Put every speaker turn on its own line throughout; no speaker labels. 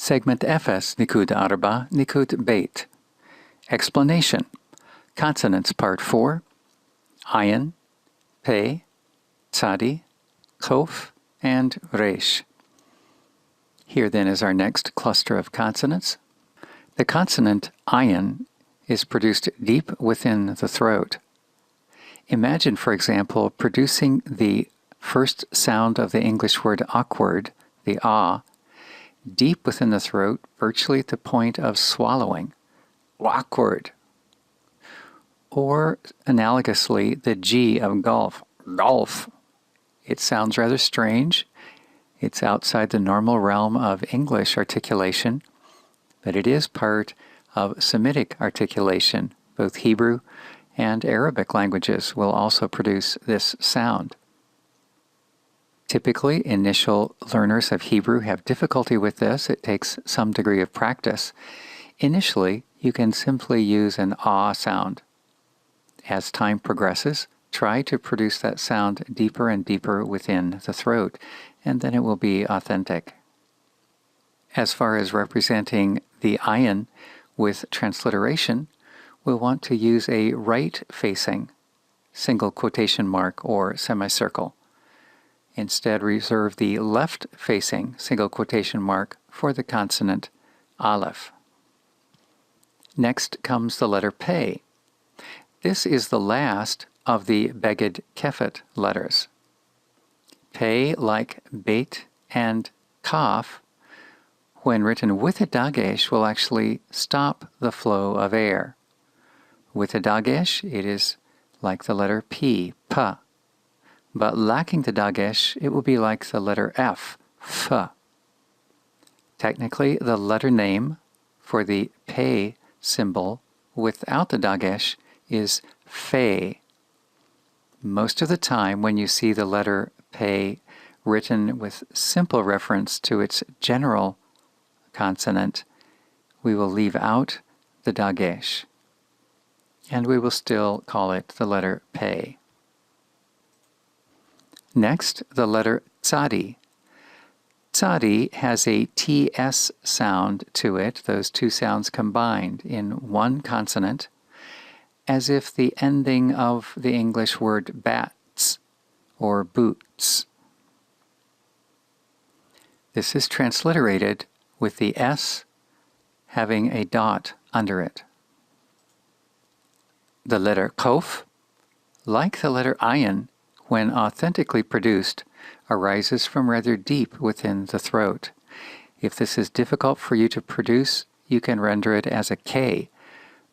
Segment Efes Nikud Arba Nikud Beit. Explanation. Consonants Part 4. Ayin, Pe, Tzadi, Kof, and Resh. Here then is our next cluster of consonants. The consonant ayin is produced deep within the throat. Imagine, for example, producing the first sound of the English word awkward, the ah, deep within the throat, virtually at the point of swallowing. Awkward. Or, analogously, the G of golf, golf. It sounds rather strange. It's outside the normal realm of English articulation, but it is part of Semitic articulation. Both Hebrew and Arabic languages will also produce this sound. Typically, initial learners of Hebrew have difficulty with this. It takes some degree of practice. Initially, you can simply use an ah sound. As time progresses, try to produce that sound deeper and deeper within the throat, and then it will be authentic. As far as representing the ayin with transliteration, we'll want to use a right-facing single quotation mark or semicircle. Instead, reserve the left-facing single quotation mark for the consonant aleph. Next comes the letter Pe. This is the last of the Beged Kefet letters. Pe, like Beit and Kaf, when written with a dagesh, will actually stop the flow of air. With a dagesh, it is like the letter P, pa. But lacking the dagesh, it will be like the letter F, fa. Technically, the letter name for the Pe symbol without the dagesh is fe. Most of the time, when you see the letter Pe written with simple reference to its general consonant, we will leave out the dagesh, and we will still call it the letter Pe. Next, the letter Tzadi. Tzadi has a TS sound to it, those two sounds combined in one consonant, as if the ending of the English word bats or boots. This is transliterated with the S having a dot under it. The letter Kof, like the letter ayin, when authentically produced, arises from rather deep within the throat. If this is difficult for you to produce, you can render it as a K,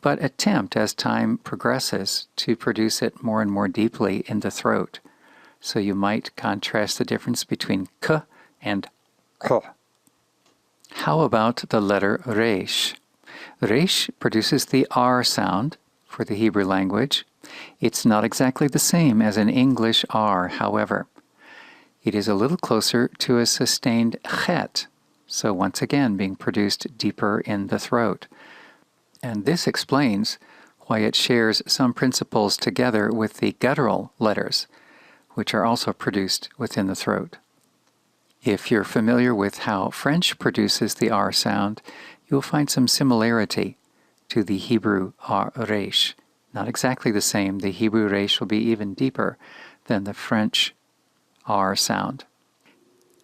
but attempt as time progresses to produce it more and more deeply in the throat. So you might contrast the difference between K and K. How about the letter Resh? Resh produces the R sound for the Hebrew language. It's not exactly the same as an English R, however. It is a little closer to a sustained chet, so once again being produced deeper in the throat. And this explains why it shares some principles together with the guttural letters, which are also produced within the throat. If you're familiar with how French produces the R sound, you'll find some similarity to the Hebrew R resh. Not exactly the same. The Hebrew resh will be even deeper than the French R sound.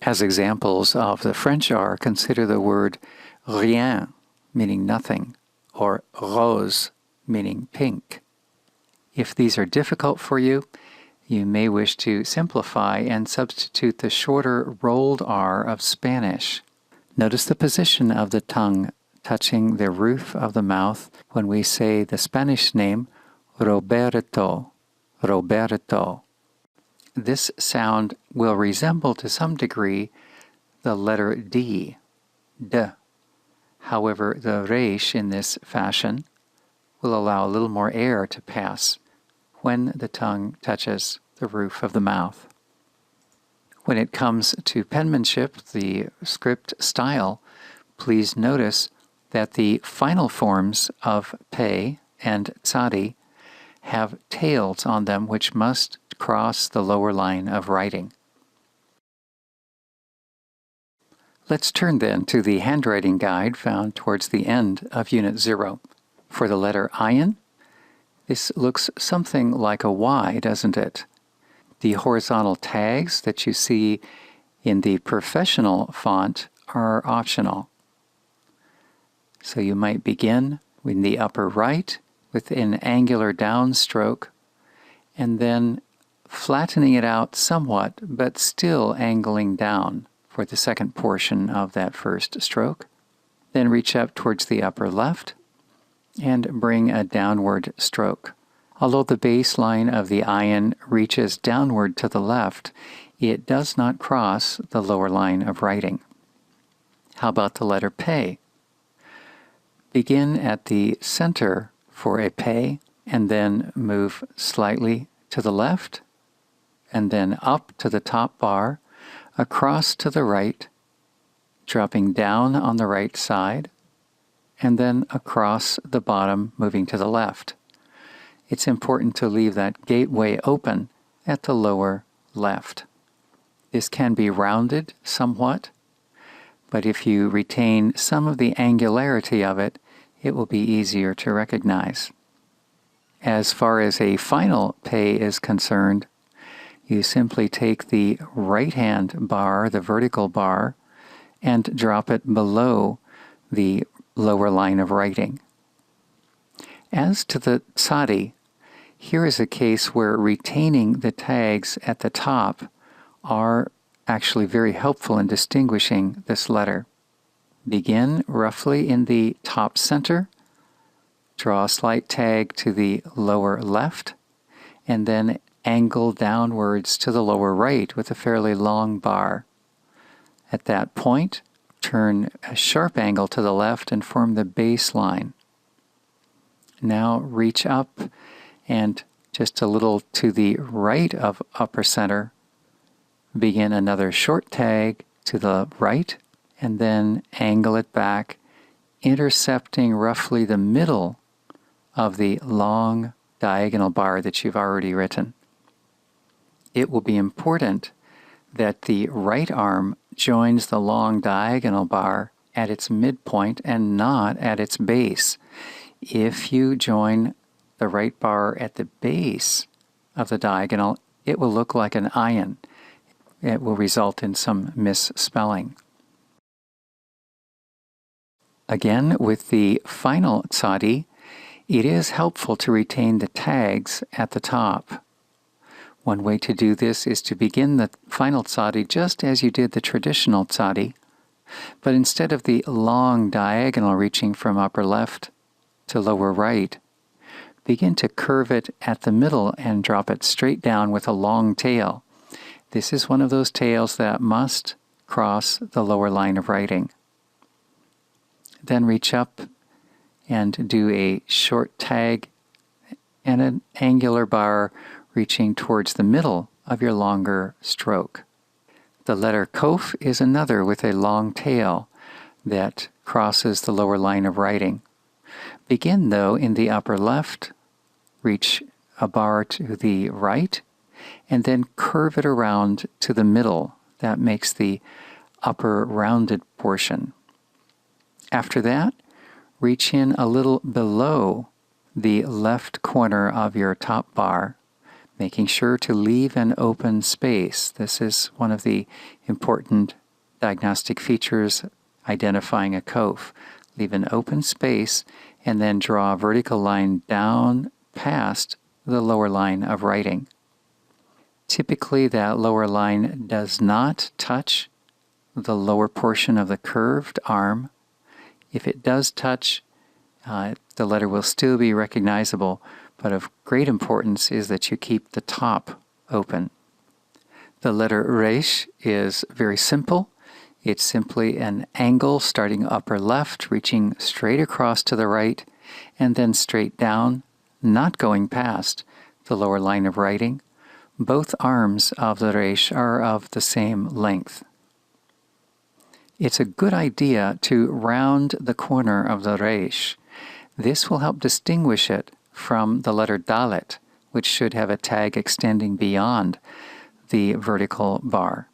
As examples of the French R, consider the word rien, meaning nothing, or rose, meaning pink. If these are difficult for you, you may wish to simplify and substitute the shorter rolled R of Spanish. Notice the position of the tongue touching the roof of the mouth when we say the Spanish name Roberto, Roberto. This sound will resemble to some degree the letter D, D. However, the resh in this fashion will allow a little more air to pass when the tongue touches the roof of the mouth. When it comes to penmanship, the script style, please notice that the final forms of Pe and Tzadi have tails on them which must cross the lower line of writing. Let's turn then to the handwriting guide found towards the end of Unit 0. For the letter ayin, this looks something like a Y, doesn't it? The horizontal tags that you see in the professional font are optional. So you might begin in the upper right with an angular downstroke, and then flattening it out somewhat, but still angling down for the second portion of that first stroke. Then reach up towards the upper left and bring a downward stroke. Although the baseline of the ayin reaches downward to the left, it does not cross the lower line of writing. How about the letter pe? Begin at the center for a pe, and then move slightly to the left, and then up to the top bar, across to the right, dropping down on the right side, and then across the bottom, moving to the left. It's important to leave that gateway open at the lower left. This can be rounded somewhat, but if you retain some of the angularity of it, it will be easier to recognize. As far as a final pe is concerned, you simply take the right-hand bar, the vertical bar, and drop it below the lower line of writing. As to the tsadi, here is a case where retaining the tags at the top are actually very helpful in distinguishing this letter. Begin roughly in the top center, draw a slight tag to the lower left, and then angle downwards to the lower right with a fairly long bar. At that point, turn a sharp angle to the left and form the baseline. Now reach up and just a little to the right of upper center, begin another short tag to the right, and then angle it back, intercepting roughly the middle of the long diagonal bar that you've already written. It will be important that the right arm joins the long diagonal bar at its midpoint and not at its base. If you join the right bar at the base of the diagonal, it will look like an ayin. It will result in some misspelling. Again, with the final tsadi, it is helpful to retain the tags at the top. One way to do this is to begin the final tsadi just as you did the traditional tsadi, but instead of the long diagonal reaching from upper left to lower right, begin to curve it at the middle and drop it straight down with a long tail. This is one of those tails that must cross the lower line of writing. Then reach up and do a short tag and an angular bar reaching towards the middle of your longer stroke. The letter kof is another with a long tail that crosses the lower line of writing. Begin, though, in the upper left, reach a bar to the right, and then curve it around to the middle. That makes the upper rounded portion. After that, reach in a little below the left corner of your top bar, making sure to leave an open space. This is one of the important diagnostic features identifying a kof. Leave an open space and then draw a vertical line down past the lower line of writing. Typically, that lower line does not touch the lower portion of the curved arm. If it does touch, the letter will still be recognizable, but of great importance is that you keep the top open. The letter resh is very simple. It's simply an angle starting upper left, reaching straight across to the right, and then straight down, not going past the lower line of writing. Both arms of the resh are of the same length. It's a good idea to round the corner of the resh. This will help distinguish it from the letter dalet, which should have a tag extending beyond the vertical bar.